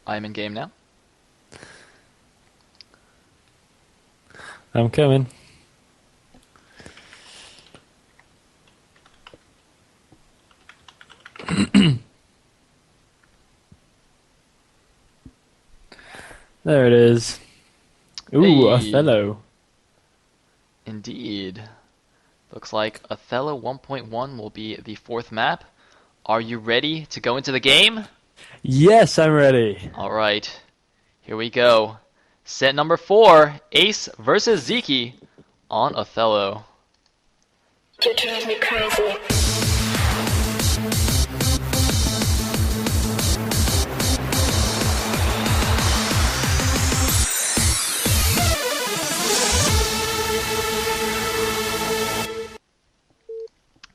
I'm in game now. I'm coming. There it is. Ooh, Hey, Othello. indeed. Looks like Othello 1.1 will be the fourth map. Are you ready to go into the game? Yes, I'm ready. Alright, here we go. Set number 4, Ace versus Sziky on Othello. You drive me crazy.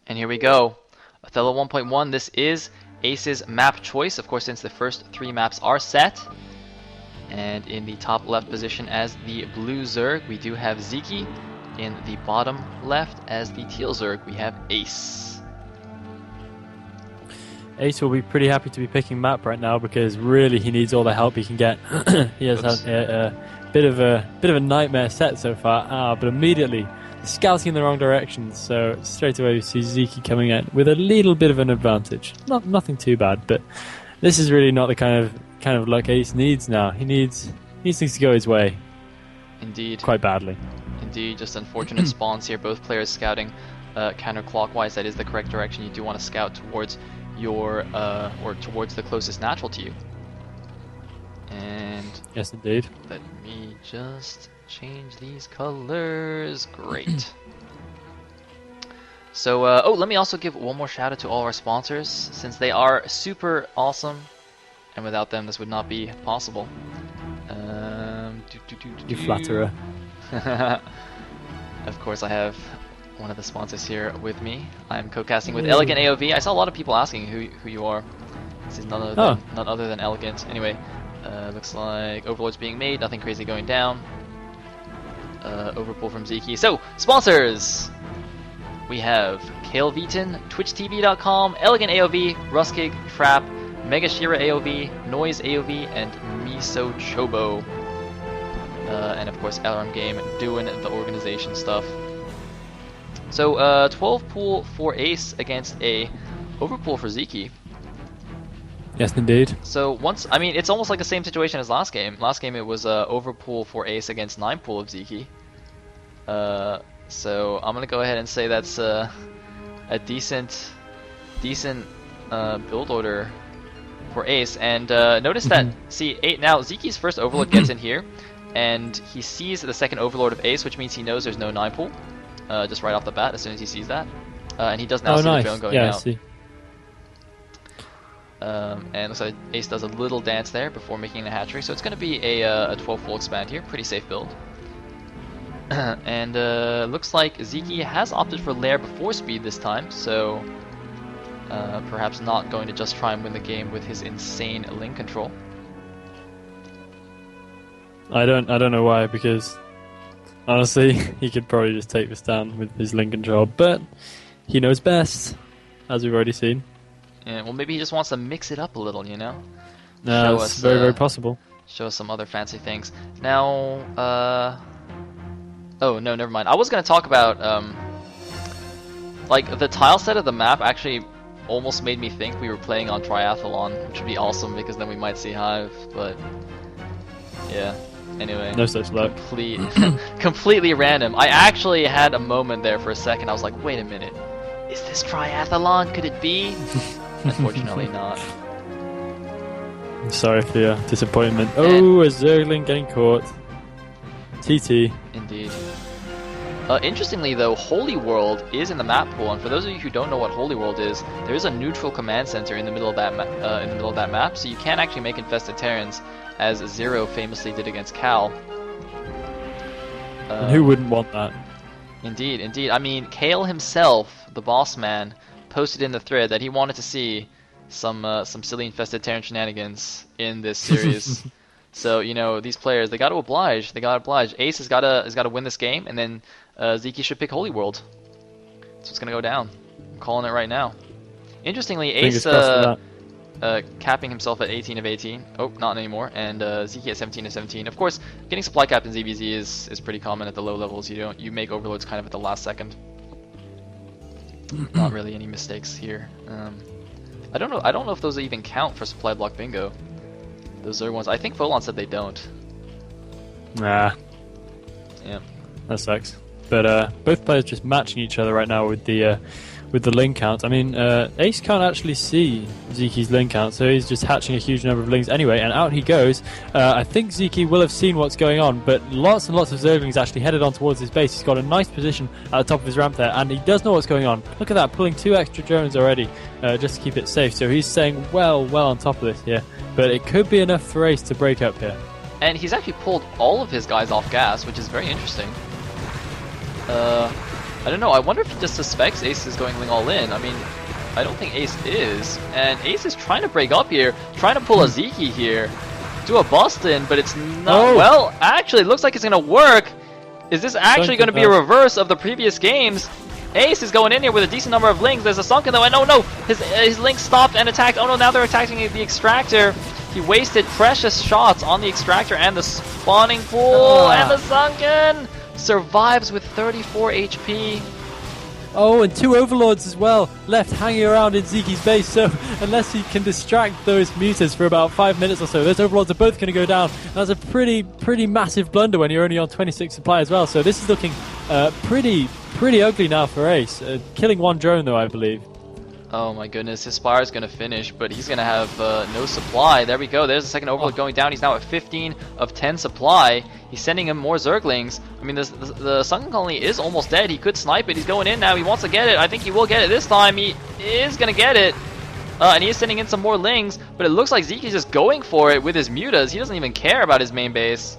And here we go. Othello 1.1, this is Ace's map choice, of course, since the first 3 maps are set. And in the top left position as the blue Zerg, we do have Sziky. In the bottom left as the teal Zerg, we have Ace. Ace will be pretty happy to be picking map right now because really he needs all the help he can get. He has Oops. had a bit of a nightmare set so far. But immediately scouting in the wrong direction, so straight away we see Sziky coming in with a little bit of an advantage. Nothing too bad, but this is really not the kind of luck Ace needs now. He needs things to go his way Indeed. quite badly. Indeed, just unfortunate spawns here. Both players scouting counterclockwise. That is the correct direction. You do want to scout towards your or towards the closest natural to you. And Yes, indeed. let me just change these colors. Great. So, let me also give one more shout out to all our sponsors, since they are super awesome, and without them this would not be possible. You flatterer. Of course, I have one of the sponsors here with me. I'm co-casting with Elegant AOV. I saw a lot of people asking who you are. This is none other than Elegant. Anyway, looks like Overlord's being made. Nothing crazy going down. Overpull from Sziky. So, sponsors! We have Kale Veton, TwitchTV.com, Elegant AOV, Ruskig, Trap, Mega Shira AOV, Noise AOV, and Miso Chobo. And of course, LRM Game doing the organization stuff. So, 12 pool for Ace against a overpool for Sziky. Yes, indeed. So it's almost like the same situation as last game. Last game it was overpool for Ace against 9 pool of Sziky. So I'm gonna go ahead and say that's a decent build order for Ace. And notice that now Ziki's first Overlord gets in here, and he sees the second Overlord of Ace, which means he knows there's no 9 pool. Just right off the bat, as soon as he sees that, and he does now see the drone going I out. see. And looks like Ace does a little dance there before making the hatchery, so it's going to be a 12 full expand here, pretty safe build. And looks like Sziky has opted for Lair before speed this time, so perhaps not going to just try and win the game with his insane link control. I don't know why, because honestly, he could probably just take this down with his link control, but he knows best, as we've already seen. Yeah, well, maybe he just wants to mix it up a little, you know? No, it's very, very possible. Show us some other fancy things. Now, oh, no, never mind. I was going to talk about, like, the tile set of the map actually almost made me think we were playing on Triathlon, which would be awesome, because then we might see Hive, but yeah. Anyway, No such luck. completely random. I actually had a moment there for a second. I was like, wait a minute. Is this Triathlon? Could it be? Unfortunately not. Sorry for your disappointment. Oh, a Zergling getting caught. TT. Indeed. Interestingly though, Holy World is in the map pool, and for those of you who don't know what Holy World is, there is a neutral command center in the middle of that map, so you can actually make infested Terrans, as Zero famously did against Cal. And who wouldn't want that? Indeed, indeed. I mean, Kale himself, the boss man, posted in the thread that he wanted to see some silly infested Terran shenanigans in this series. So, you know, these players, they got to oblige. Ace has got to win this game, and then Sziky should pick Holy World. So it's gonna go down. I'm calling it right now. Interestingly, Ace capping himself at 18 of 18. Oh, not anymore. And Sziky at 17 of 17. Of course, getting supply capped in ZVZ is pretty common at the low levels. You make overloads kind of at the last second. Not really any mistakes here. I don't know if those even count for supply block bingo. Those other ones. I think Volon said they don't. Nah. Yeah. That sucks. But both players just matching each other right now with the link count. I mean, Ace can't actually see Zyky's link count, so he's just hatching a huge number of links anyway, and out he goes. I think Sziky will have seen what's going on, but lots and lots of Zerglings actually headed on towards his base. He's got a nice position at the top of his ramp there, and he does know what's going on. Look at that, pulling 2 extra drones already, just to keep it safe. So he's staying well on top of this here, but it could be enough for Ace to break up here. And he's actually pulled all of his guys off gas, which is very interesting. I don't know, I wonder if he just suspects Ace is going all in. I mean, I don't think Ace is. And Ace is trying to break up here, trying to pull a Sziky here. Do a Boston, but it's not... Oh. Well, actually, it looks like it's going to work. Is this actually going to be a reverse of the previous games? Ace is going in here with a decent number of links. There's a sunken though, and oh no! His link stopped and attacked. Oh no, now they're attacking the extractor. He wasted precious shots on the extractor and the spawning pool, and the sunken! Survives with 34 HP. Oh, and 2 overlords as well, left hanging around in Zyky's base, so unless he can distract those mutas for about 5 minutes or so, those overlords are both going to go down. That's a pretty massive blunder when you're only on 26 supply as well, so this is looking pretty ugly now for Ace. Killing 1 drone though, I believe. Oh my goodness, his Spire is going to finish, but he's going to have no supply. There we go, there's the second overload going down. He's now at 15 of 10 supply. He's sending him more Zerglings. I mean, the Sunken Colony is almost dead. He could snipe it. He's going in now. He wants to get it. I think he will get it this time. He is going to get it. And he is sending in some more Lings, but it looks like Zyky's just going for it with his mutas. He doesn't even care about his main base.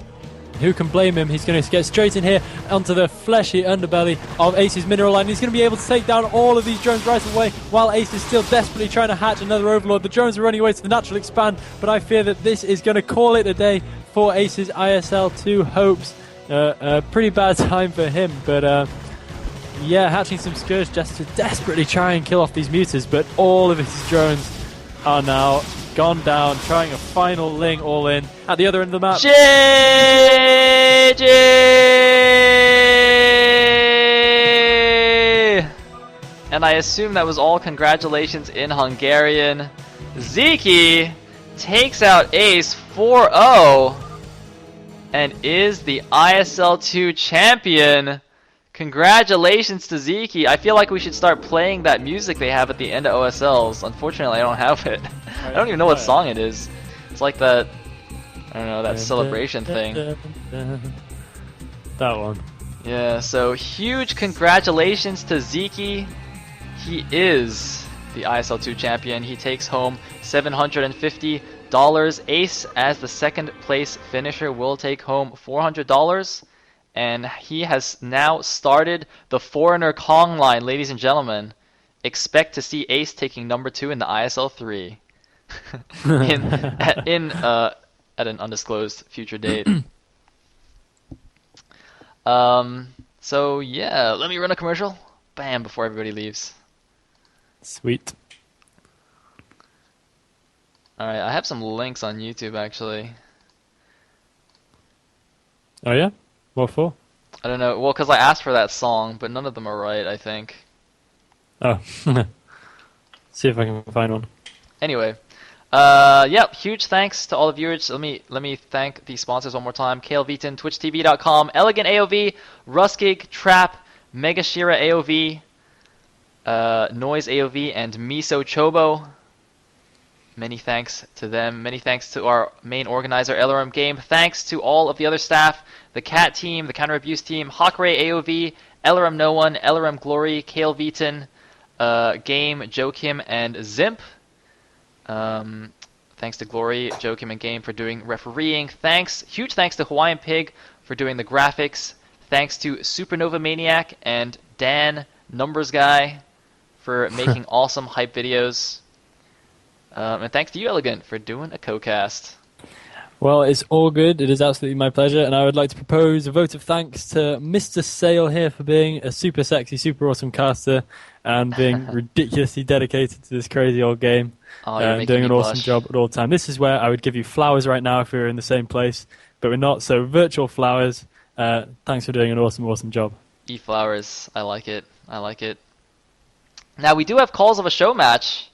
Who can blame him? He's going to get straight in here onto the fleshy underbelly of Ace's mineral line. He's going to be able to take down all of these drones right away while Ace is still desperately trying to hatch another overlord. The drones are running away to the natural expand, but I fear that this is going to call it a day for Ace's ISL2 hopes. Pretty bad time for him, but yeah, hatching some Scourge just to desperately try and kill off these mutas, but all of his drones are now gone down, trying a final Ling all in at the other end of the map. GG! And I assume that was all congratulations in Hungarian. Sziky takes out Ace 4-0 and is the ISL2 champion. Congratulations to Sziky. I feel like we should start playing that music they have at the end of OSLs. Unfortunately, I don't have it. I don't even know what song it is. It's like that, I don't know, that celebration thing. That one. Yeah, so huge congratulations to Sziky. He is the ISL2 champion. He takes home $750. Ace, as the second place finisher, will take home $400. And he has now started the Foreigner Kong line, ladies and gentlemen. Expect to see Ace taking number 2 in the ISL 3 at an undisclosed future date. So yeah, let me run a commercial. Bam, before everybody leaves. Sweet. Alright, I have some links on YouTube actually. Oh yeah? What for? I don't know. Well, because I asked for that song, but none of them are right, I think. Oh. See if I can find one. Anyway. Yep, huge thanks to all the viewers. Let me thank the sponsors one more time. Kale Veton, TwitchTV.com, Elegant AOV, Ruskig, Trap, Mega Shira AOV, Noise AOV, and Miso Chobo. Many thanks to them. Many thanks to our main organizer, LRM Game. Thanks to all of the other staff, the Cat team, the Counter Abuse team, Hawkray AOV, LRM No One, LRM Glory, Kale Veton, Game, Joe Kim, and Zimp. Thanks to Glory, Joe Kim, and Game for doing refereeing. Huge thanks to Hawaiian Pig for doing the graphics. Thanks to Supernova Maniac and Dan, Numbers Guy, for making awesome hype videos. And thanks to you, Elegant, for doing a co-cast. Well, it's all good. It is absolutely my pleasure, and I would like to propose a vote of thanks to Mr. Sale here for being a super sexy, super awesome caster, and being ridiculously dedicated to this crazy old game. Oh, you're making doing me an awesome blush. job at all time. This is where I would give you flowers right now if we were in the same place, but we're not. So virtual flowers. Thanks for doing an awesome job. E-flowers. I like it. I like it. Now we do have calls of a show match.